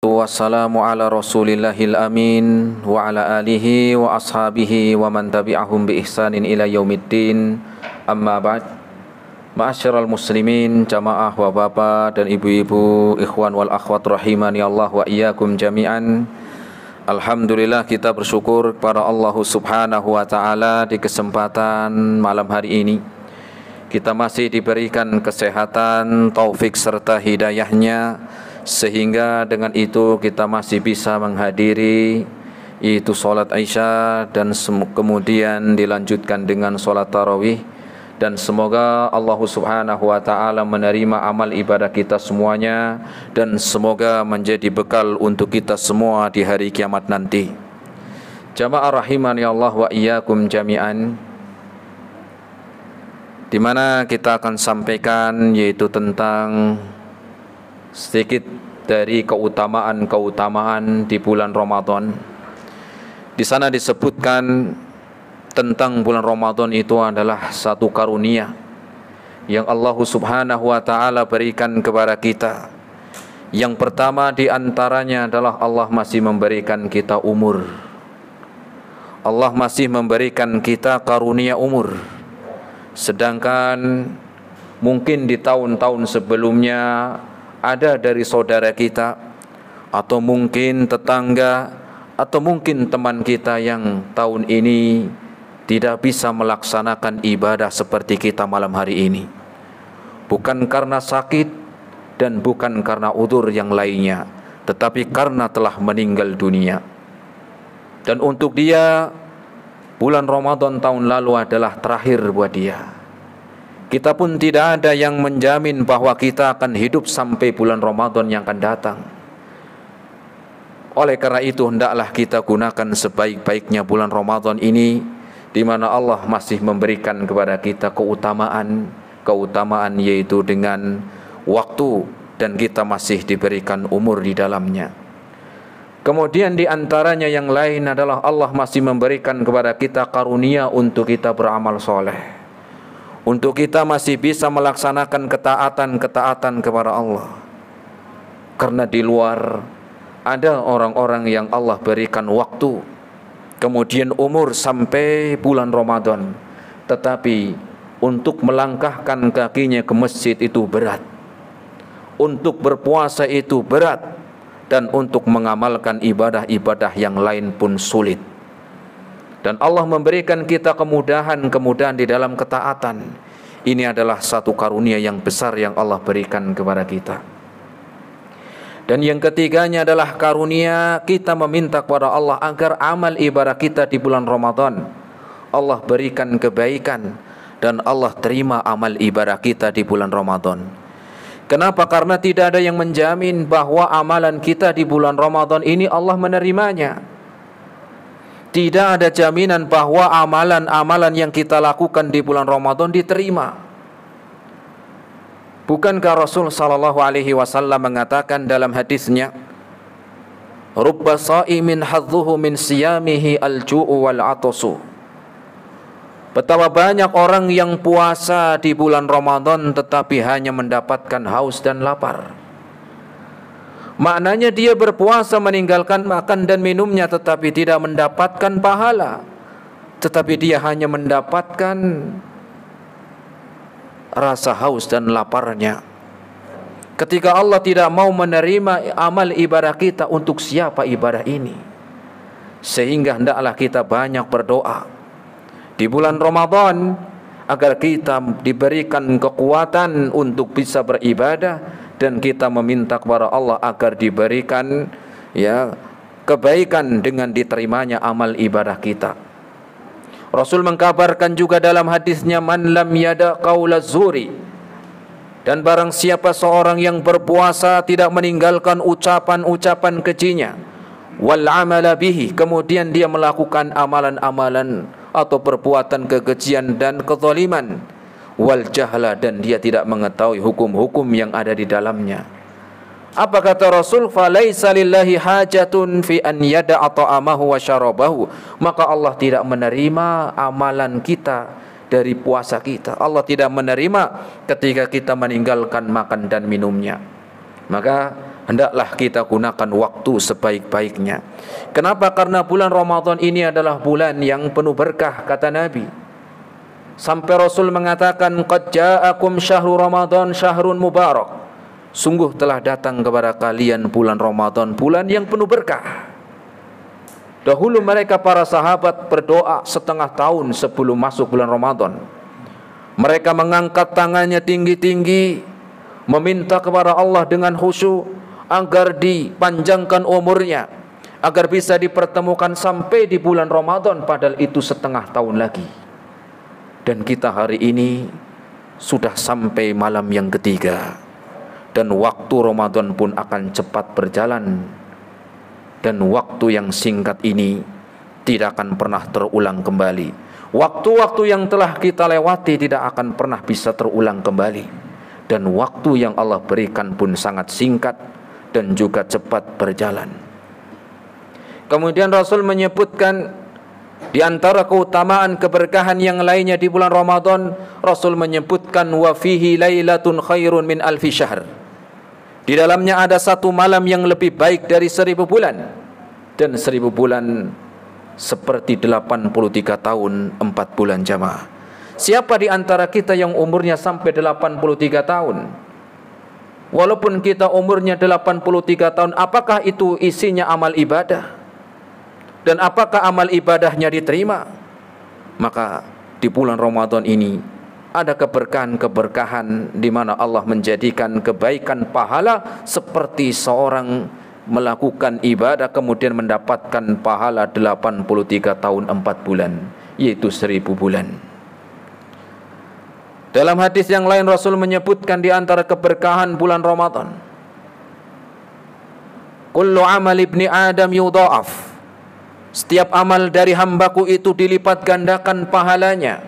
Wassalamu ala rasulillahil amin wa ala alihi wa ashabihi wa man tabi'ahum bi ihsanin ila yaumiddin. Amma ba'd. Ma'asyiral muslimin, jamaah wa bapak dan ibu-ibu, ikhwan wal akhwat rahimani Allah wa iyyakum jami'an. Alhamdulillah, kita bersyukur kepada Allah Subhanahu wa taala di kesempatan malam hari ini. Kita masih diberikan kesehatan, taufik serta hidayahnya, sehingga dengan itu kita masih bisa menghadiri itu sholat Isya dan kemudian dilanjutkan dengan sholat tarawih. Dan semoga Allah Subhanahu wa ta'ala menerima amal ibadah kita semuanya, dan semoga menjadi bekal untuk kita semua di hari kiamat nanti. Jamaah rahimani Allah wa iyyakum jami'an, di mana kita akan sampaikan yaitu tentang sedikit dari keutamaan-keutamaan di bulan Ramadan. Di sana disebutkan tentang bulan Ramadan itu adalah satu karunia yang Allah Subhanahu wa taala berikan kepada kita. Yang pertama di antaranya adalah Allah masih memberikan kita umur. Allah masih memberikan kita karunia umur. Sedangkan mungkin di tahun-tahun sebelumnya ada dari saudara kita, atau mungkin tetangga, atau mungkin teman kita yang tahun ini tidak bisa melaksanakan ibadah seperti kita malam hari ini. Bukan karena sakit dan bukan karena udzur yang lainnya, tetapi karena telah meninggal dunia. Dan untuk dia, bulan Ramadan tahun lalu adalah terakhir buat dia. Kita pun tidak ada yang menjamin bahwa kita akan hidup sampai bulan Ramadan yang akan datang. Oleh karena itu, hendaklah kita gunakan sebaik-baiknya bulan Ramadan ini, di mana Allah masih memberikan kepada kita keutamaan yaitu dengan waktu, dan kita masih diberikan umur di dalamnya. Kemudian di antaranya yang lain adalah Allah masih memberikan kepada kita karunia untuk kita beramal soleh, untuk kita masih bisa melaksanakan ketaatan kepada Allah. Karena di luar ada orang-orang yang Allah berikan waktu, kemudian umur sampai bulan Ramadan, tetapi untuk melangkahkan kakinya ke masjid itu berat, untuk berpuasa itu berat, dan untuk mengamalkan ibadah-ibadah yang lain pun sulit. Dan Allah memberikan kita kemudahan di dalam ketaatan. Ini adalah satu karunia yang besar yang Allah berikan kepada kita. Dan yang ketiganya adalah karunia kita meminta kepada Allah agar amal ibadah kita di bulan Ramadan Allah berikan kebaikan, dan Allah terima amal ibadah kita di bulan Ramadan. Kenapa? Karena tidak ada yang menjamin bahwa amalan kita di bulan Ramadan ini Allah menerimanya. Tidak ada jaminan bahwa amalan-amalan yang kita lakukan di bulan Ramadan diterima. Bukankah Rasul sallallahu alaihi wasallam mengatakan dalam hadisnya, "Rubba sha'imin hadzuhu min siyamihi al-ju'u wal 'atasu." Betapa banyak orang yang puasa di bulan Ramadan tetapi hanya mendapatkan haus dan lapar. Maknanya dia berpuasa meninggalkan makan dan minumnya tetapi tidak mendapatkan pahala, tetapi dia hanya mendapatkan rasa haus dan laparnya. Ketika Allah tidak mau menerima amal ibadah kita, untuk siapa ibadah ini? Sehingga hendaklah kita banyak berdoa di bulan Ramadan agar kita diberikan kekuatan untuk bisa beribadah, dan kita meminta kepada Allah agar diberikan kebaikan dengan diterimanya amal ibadah kita. Rasul mengkabarkan juga dalam hadisnya, "Man lam yada qaula zuri," dan barang siapa seorang yang berpuasa tidak meninggalkan ucapan-ucapan kejinya, wal amala bihi, kemudian dia melakukan amalan-amalan atau perbuatan kekejian dan kezaliman, wal jahla, dan dia tidak mengetahui hukum-hukum yang ada di dalamnya. Apa kata Rasul? "Falaisa lillahi hajatun fi an yada'a ta'amahu wa syarabahu." Maka Allah tidak menerima amalan kita dari puasa kita. Allah tidak menerima ketika kita meninggalkan makan dan minumnya. Maka hendaklah kita gunakan waktu sebaik-baiknya. Kenapa? Karena bulan Ramadan ini adalah bulan yang penuh berkah, kata Nabi. Sampai Rasul mengatakan, qad ja'akum syahru Ramadan syahrun mubarak. Sungguh telah datang kepada kalian bulan Ramadan, bulan yang penuh berkah. Dahulu mereka para sahabat berdoa setengah tahun sebelum masuk bulan Ramadan. Mereka mengangkat tangannya tinggi-tinggi, meminta kepada Allah dengan khusyuk agar dipanjangkan umurnya, agar bisa dipertemukan sampai di bulan Ramadan, padahal itu setengah tahun lagi. Dan kita hari ini sudah sampai malam yang ketiga, dan waktu Ramadan pun akan cepat berjalan, dan waktu yang singkat ini tidak akan pernah terulang kembali. Waktu-waktu yang telah kita lewati tidak akan pernah bisa terulang kembali, dan waktu yang Allah berikan pun sangat singkat dan juga cepat berjalan. Kemudian Rasul menyebutkan di antara keutamaan keberkahan yang lainnya di bulan Ramadan, Rasul menyebutkan wa fihi lailatun khairun min alfi syahr. Di dalamnya ada satu malam yang lebih baik dari 1000 bulan, dan 1000 bulan seperti 83 tahun 4 bulan jamaah. Siapa di antara kita yang umurnya sampai 83 tahun? Walaupun kita umurnya 83 tahun, apakah itu isinya amal ibadah? Dan apakah amal ibadahnya diterima? Maka di bulan Ramadan ini ada keberkahan-keberkahan di mana Allah menjadikan kebaikan pahala seperti seorang melakukan ibadah kemudian mendapatkan pahala 83 tahun 4 bulan, yaitu 1000 bulan. Dalam hadis yang lain Rasul menyebutkan di antara keberkahan bulan Ramadan, kullu amal ibni Adam yudha'af. Setiap amal dari hambaku itu dilipat gandakan pahalanya.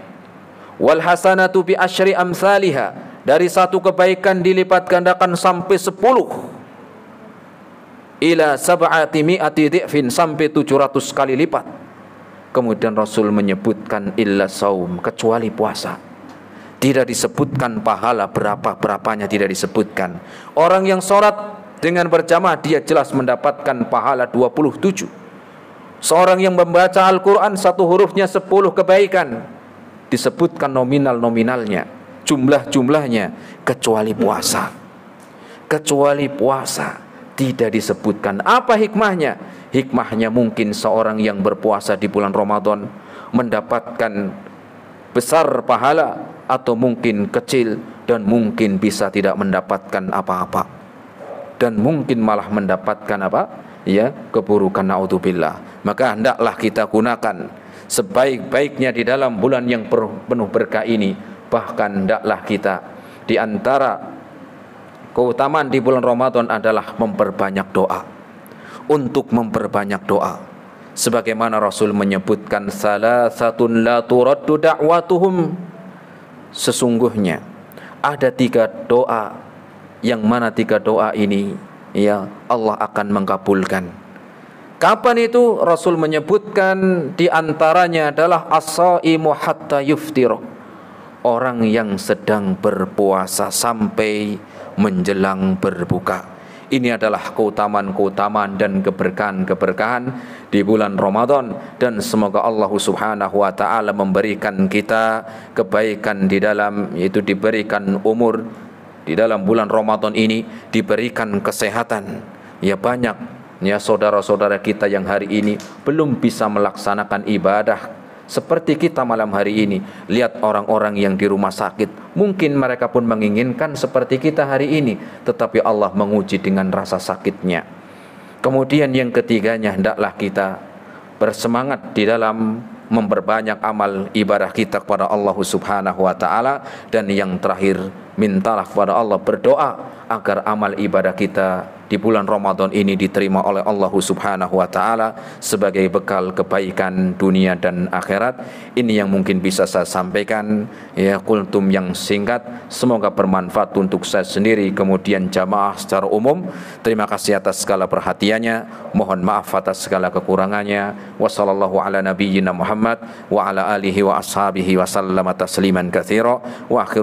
Wal hasanatu bi asyri amsalihha. Dari satu kebaikan dilipat gandakan sampai 10. Ila sab'ati mi'ati dhi'fin, sampai 700 kali lipat. Kemudian Rasul menyebutkan illa saum, kecuali puasa. Tidak disebutkan pahala berapa-berapanya, tidak disebutkan. Orang yang sholat dengan berjamaah dia jelas mendapatkan pahala 27. Seorang yang membaca Al-Quran satu hurufnya 10 kebaikan, disebutkan nominal-nominalnya, jumlah-jumlahnya, kecuali puasa. Kecuali puasa tidak disebutkan. Apa hikmahnya? Hikmahnya mungkin seorang yang berpuasa di bulan Ramadan mendapatkan besar pahala, atau mungkin kecil, dan mungkin bisa tidak mendapatkan apa-apa, dan mungkin malah mendapatkan apa? Ya, keburukan, naudzubillah. Maka hendaklah kita gunakan sebaik-baiknya di dalam bulan yang penuh berkah ini. Bahkan hendaklah kita, di antara keutamaan di bulan Ramadan adalah memperbanyak doa. Untuk memperbanyak doa, sebagaimana Rasul menyebutkan, salasatun la turaddu da'watuhum. Sesungguhnya ada 3 doa, yang mana 3 doa ini ya Allah akan mengabulkan. Kapan itu? Rasul menyebutkan di antaranya adalah as-shaimu hatta yuftir, orang yang sedang berpuasa sampai menjelang berbuka. Ini adalah keutamaan-keutamaan dan keberkahan-keberkahan di bulan Ramadan, dan semoga Allah Subhanahu wa taala memberikan kita kebaikan di dalam, yaitu diberikan umur di dalam bulan Ramadan ini, diberikan kesehatan. Ya, banyak ya saudara-saudara kita yang hari ini belum bisa melaksanakan ibadah seperti kita malam hari ini. Lihat orang-orang yang di rumah sakit, mungkin mereka pun menginginkan seperti kita hari ini, tetapi Allah menguji dengan rasa sakitnya. Kemudian yang ketiganya, hendaklah kita bersemangat di dalam memperbanyak amal ibadah kita kepada Allah Subhanahu wa taala. Dan yang terakhir, mintalah kepada Allah, berdoa agar amal ibadah kita di bulan Ramadan ini diterima oleh Allah Subhanahu wa taala sebagai bekal kebaikan dunia dan akhirat. Ini yang mungkin bisa saya sampaikan, ya, kultum yang singkat, semoga bermanfaat untuk saya sendiri kemudian jamaah secara umum. Terima kasih atas segala perhatiannya, mohon maaf atas segala kekurangannya. Wassallallahu ala nabiyyina Muhammad wa ala alihi wa ashabihi wa sallama tasliman katsira wa akhir